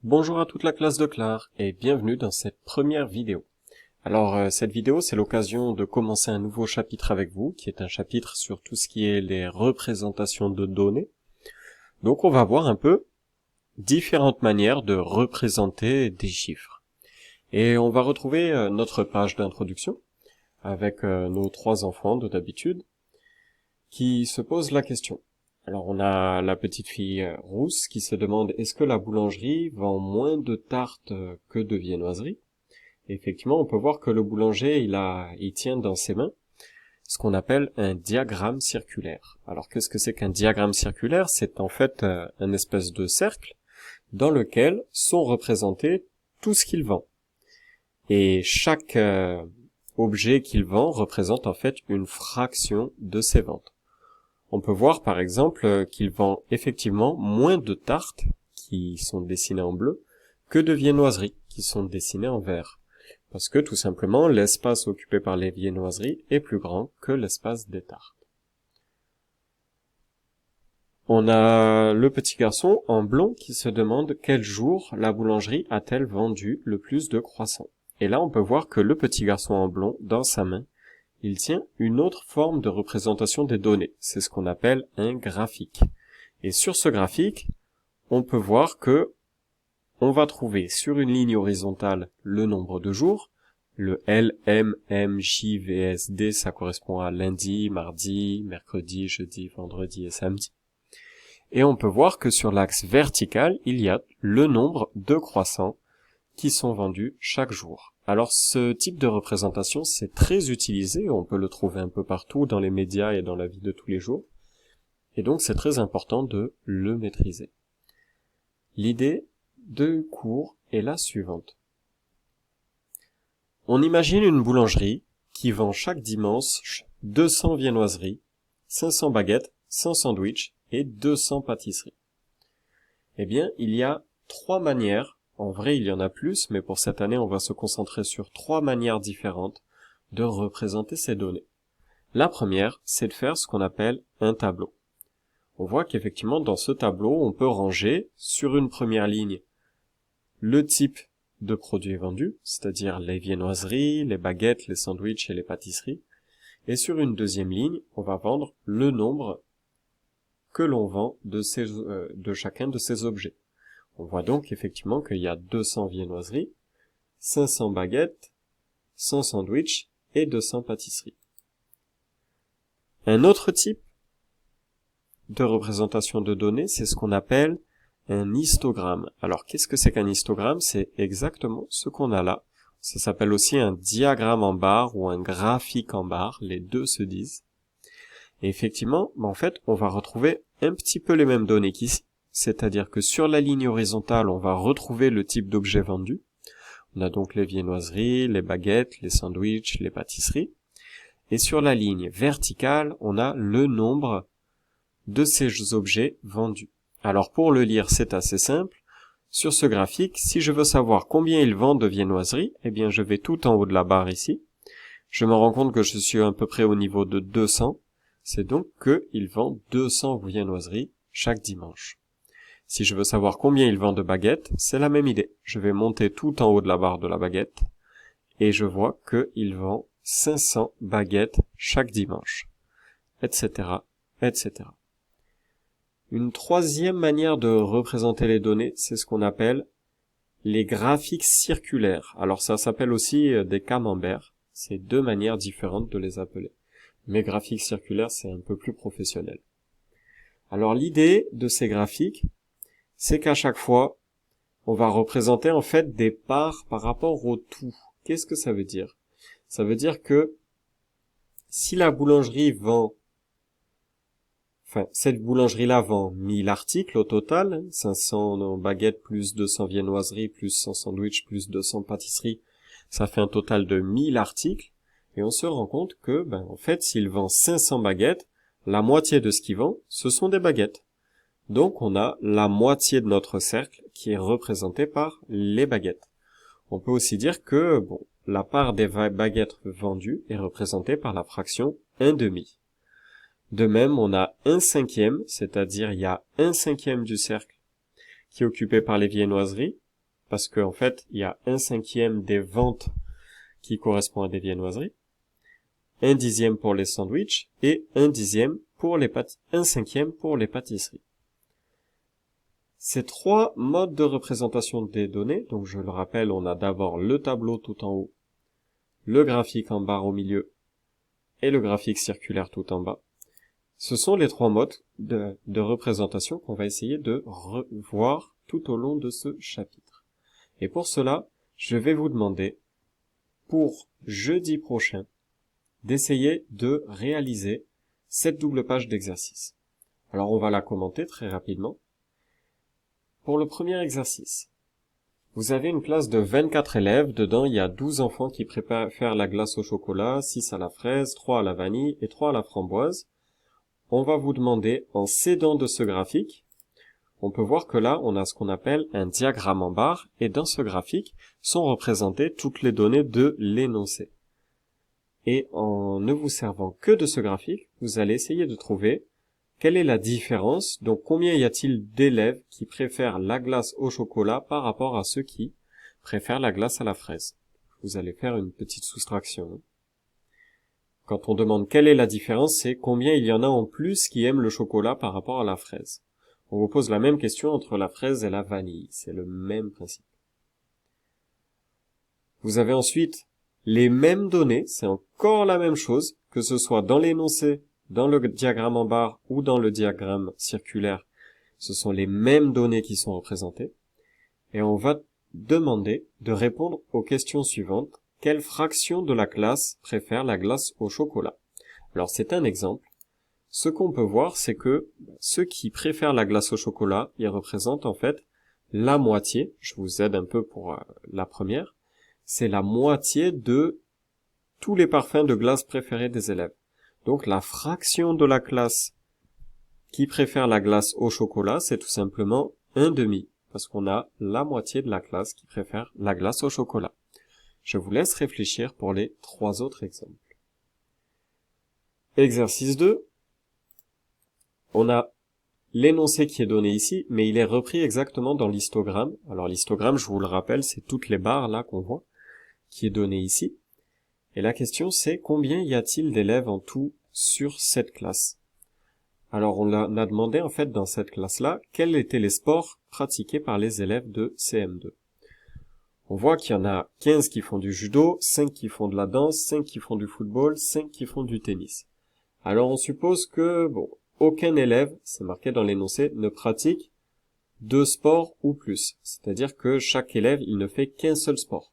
Bonjour à toute la classe de Clare et bienvenue dans cette première vidéo. Alors cette vidéo c'est l'occasion de commencer un nouveau chapitre avec vous, qui est un chapitre sur tout ce qui est les représentations de données. Donc on va voir un peu différentes manières de représenter des chiffres. Et on va retrouver notre page d'introduction avec nos 3 enfants de d'habitude qui se posent la question. Alors on a la petite fille rousse qui se demande est-ce que la boulangerie vend moins de tartes que de viennoiseries? Et effectivement, on peut voir que le boulanger, il tient dans ses mains ce qu'on appelle un diagramme circulaire. Alors qu'est-ce que c'est qu'un diagramme circulaire? C'est en fait un espèce de cercle dans lequel sont représentés tout ce qu'il vend. Et chaque objet qu'il vend représente en fait une fraction de ses ventes. On peut voir par exemple qu'il vend effectivement moins de tartes, qui sont dessinées en bleu, que de viennoiseries, qui sont dessinées en vert. Parce que tout simplement, l'espace occupé par les viennoiseries est plus grand que l'espace des tartes. On a le petit garçon en blond qui se demande quel jour la boulangerie a-t-elle vendu le plus de croissants. Et là, on peut voir que le petit garçon en blond, dans sa main, il tient une autre forme de représentation des données. C'est ce qu'on appelle un graphique. Et sur ce graphique, on peut voir que on va trouver sur une ligne horizontale le nombre de jours. Le L, M, M, J, V, S, D, ça correspond à lundi, mardi, mercredi, jeudi, vendredi et samedi. Et on peut voir que sur l'axe vertical, il y a le nombre de croissants qui sont vendus chaque jour. Alors ce type de représentation, c'est très utilisé, on peut le trouver un peu partout dans les médias et dans la vie de tous les jours. Et donc c'est très important de le maîtriser. L'idée de cours est la suivante. On imagine une boulangerie qui vend chaque dimanche 200 viennoiseries, 500 baguettes, 100 sandwichs et 200 pâtisseries. Eh bien, il y a 3 manières. En vrai, il y en a plus, mais pour cette année, on va se concentrer sur 3 manières différentes de représenter ces données. La première, c'est de faire ce qu'on appelle un tableau. On voit qu'effectivement, dans ce tableau, on peut ranger sur une première ligne le type de produits vendus, c'est-à-dire les viennoiseries, les baguettes, les sandwichs et les pâtisseries. Et sur une deuxième ligne, on va vendre le nombre que l'on vend de chacun de ces objets. On voit donc effectivement qu'il y a 200 viennoiseries, 500 baguettes, 100 sandwichs et 200 pâtisseries. Un autre type de représentation de données, c'est ce qu'on appelle un histogramme. Alors qu'est-ce que c'est qu'un histogramme? C'est exactement ce qu'on a là. Ça s'appelle aussi un diagramme en barre ou un graphique en barre, les deux se disent. Et effectivement, en fait, on va retrouver un petit peu les mêmes données qu'ici. C'est-à-dire que sur la ligne horizontale, on va retrouver le type d'objet vendu. On a donc les viennoiseries, les baguettes, les sandwichs, les pâtisseries. Et sur la ligne verticale, on a le nombre de ces objets vendus. Alors pour le lire, c'est assez simple. Sur ce graphique, si je veux savoir combien ils vendent de viennoiseries, eh bien je vais tout en haut de la barre ici. Je me rends compte que je suis à peu près au niveau de 200. C'est donc qu'ils vendent 200 viennoiseries chaque dimanche. Si je veux savoir combien ils vendent de baguettes, c'est la même idée. Je vais monter tout en haut de la barre de la baguette et je vois qu'ils vendent 500 baguettes chaque dimanche, etc., etc. Une troisième manière de représenter les données, c'est ce qu'on appelle les graphiques circulaires. Alors ça s'appelle aussi des camemberts. C'est 2 manières différentes de les appeler. Mais graphiques circulaires, c'est un peu plus professionnel. Alors l'idée de ces graphiques, c'est qu'à chaque fois, on va représenter en fait des parts par rapport au tout. Qu'est-ce que ça veut dire? Ça veut dire que si la boulangerie vend, cette boulangerie-là vend 1000 articles au total, 500 baguettes plus 200 viennoiseries plus 100 sandwichs plus 200 pâtisseries, ça fait un total de 1000 articles, et on se rend compte que, en fait, s'il vend 500 baguettes, la moitié de ce qu'il vend, ce sont des baguettes. Donc on a la moitié de notre cercle qui est représentée par les baguettes. On peut aussi dire que la part des baguettes vendues est représentée par la fraction 1/2. De même, on a 1/5, c'est-à-dire il y a 1/5 du cercle qui est occupé par les viennoiseries parce qu'en fait, il y a 1/5 des ventes qui correspond à des viennoiseries, 1/10 pour les sandwichs et 1/10 pour les 1/5 pour les pâtisseries. Ces trois modes de représentation des données, donc je le rappelle, on a d'abord le tableau tout en haut, le graphique en barre au milieu et le graphique circulaire tout en bas. Ce sont les trois modes de représentation qu'on va essayer de revoir tout au long de ce chapitre. Et pour cela, je vais vous demander, pour jeudi prochain, d'essayer de réaliser cette double page d'exercice. Alors on va la commenter très rapidement. Pour le premier exercice, vous avez une classe de 24 élèves. Dedans, il y a 12 enfants qui préfèrent la glace au chocolat, 6 à la fraise, 3 à la vanille et 3 à la framboise. On va vous demander, en s'aidant de ce graphique, on peut voir que là, on a ce qu'on appelle un diagramme en barre, et dans ce graphique sont représentées toutes les données de l'énoncé. Et en ne vous servant que de ce graphique, vous allez essayer de trouver quelle est la différence, donc combien y a-t-il d'élèves qui préfèrent la glace au chocolat par rapport à ceux qui préfèrent la glace à la fraise. Vous allez faire une petite soustraction. Quand on demande quelle est la différence, c'est combien il y en a en plus qui aiment le chocolat par rapport à la fraise. On vous pose la même question entre la fraise et la vanille. C'est le même principe. Vous avez ensuite les mêmes données, c'est encore la même chose, que ce soit dans l'énoncé, dans le diagramme en barre ou dans le diagramme circulaire. Ce sont les mêmes données qui sont représentées. Et on va demander de répondre aux questions suivantes. Quelle fraction de la classe préfère la glace au chocolat? Alors c'est un exemple. Ce qu'on peut voir, c'est que ceux qui préfèrent la glace au chocolat, ils représentent en fait la moitié. Je vous aide un peu pour la première. C'est la moitié de tous les parfums de glace préférés des élèves. Donc la fraction de la classe qui préfère la glace au chocolat, c'est tout simplement 1/2, parce qu'on a la moitié de la classe qui préfère la glace au chocolat. Je vous laisse réfléchir pour les trois autres exemples. Exercice 2. On a l'énoncé qui est donné ici, mais il est repris exactement dans l'histogramme. Alors l'histogramme, je vous le rappelle, c'est toutes les barres là qu'on voit, qui est donné ici. Et la question c'est combien y a-t-il d'élèves en tout sur cette classe? Alors on a demandé en fait dans cette classe-là quels étaient les sports pratiqués par les élèves de CM2. On voit qu'il y en a 15 qui font du judo, 5 qui font de la danse, 5 qui font du football, 5 qui font du tennis. Alors on suppose que, aucun élève, c'est marqué dans l'énoncé, ne pratique 2 sports ou plus. C'est-à-dire que chaque élève, il ne fait qu'un seul sport.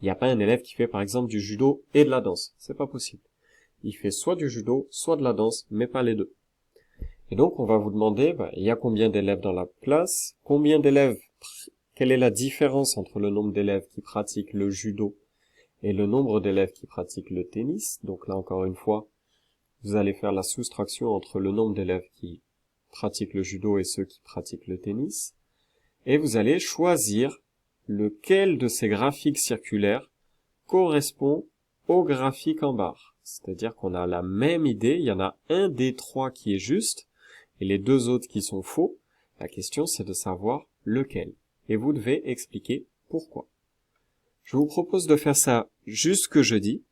Il n'y a pas un élève qui fait par exemple du judo et de la danse. C'est pas possible. Il fait soit du judo, soit de la danse, mais pas les deux. Et donc on va vous demander, il y a combien d'élèves dans la classe? Combien d'élèves? Quelle est la différence entre le nombre d'élèves qui pratiquent le judo et le nombre d'élèves qui pratiquent le tennis? Donc là encore une fois, vous allez faire la soustraction entre le nombre d'élèves qui pratiquent le judo et ceux qui pratiquent le tennis. Et vous allez choisir lequel de ces graphiques circulaires correspond au graphique en barre. C'est-à-dire qu'on a la même idée, il y en a un des trois qui est juste, et les deux autres qui sont faux. La question c'est de savoir lequel. Et vous devez expliquer pourquoi. Je vous propose de faire ça jusque jeudi.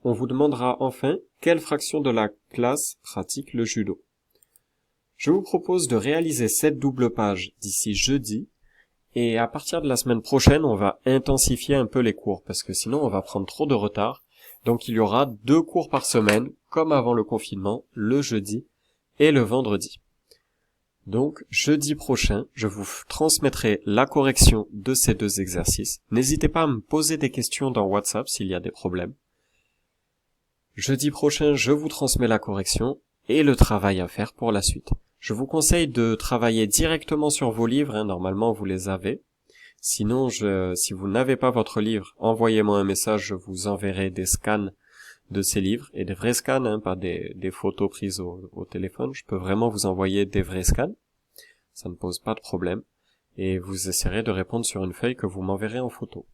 On vous demandera enfin quelle fraction de la classe pratique le judo. Je vous propose de réaliser cette double page d'ici jeudi. Et à partir de la semaine prochaine, on va intensifier un peu les cours, parce que sinon on va prendre trop de retard. Donc il y aura 2 cours par semaine, comme avant le confinement, le jeudi et le vendredi. Donc jeudi prochain, je vous transmettrai la correction de ces 2 exercices. N'hésitez pas à me poser des questions dans WhatsApp s'il y a des problèmes. Jeudi prochain, je vous transmets la correction et le travail à faire pour la suite. Je vous conseille de travailler directement sur vos livres, normalement vous les avez. Sinon, si vous n'avez pas votre livre, envoyez-moi un message, je vous enverrai des scans de ces livres, et des vrais scans, pas des photos prises au téléphone. Je peux vraiment vous envoyer des vrais scans, ça ne pose pas de problème, et vous essaierez de répondre sur une feuille que vous m'enverrez en photo.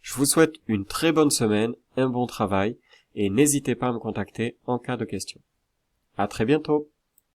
Je vous souhaite une très bonne semaine, un bon travail, et n'hésitez pas à me contacter en cas de question. À très bientôt!